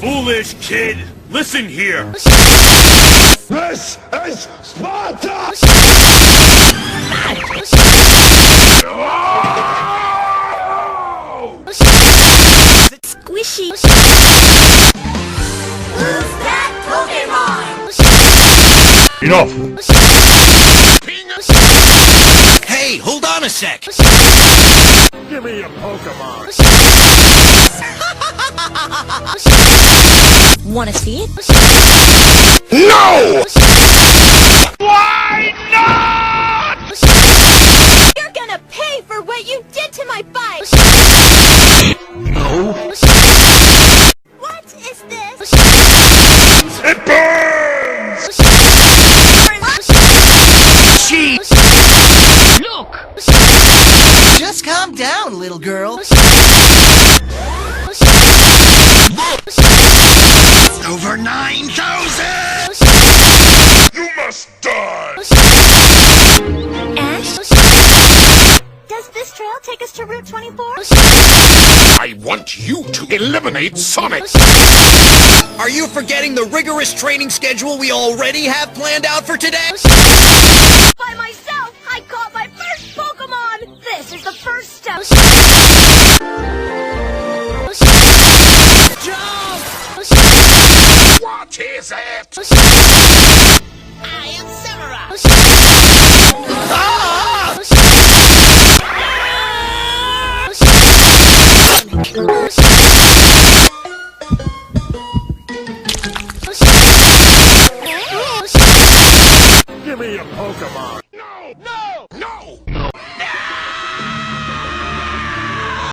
foolish kid! Listen here! This is Sparta! Squishy. Who's that Pokemon? Enough! Hey, hold on a sec! Give me a Pokemon! Wanna see it? No! Why not? You're gonna pay for what you did to my bike! No? What is this? It burns! Cheat! Look! Just calm down, little girl. Over 9,000! You must die! Ash? Does this trail take us to Route 24? I want you to eliminate Sonic! Are you forgetting the rigorous training schedule we already have planned out for today? By myself, I caught my first Pokemon! This is the first step! Jump! What is it? I am Samurai! Give me a Pokemon!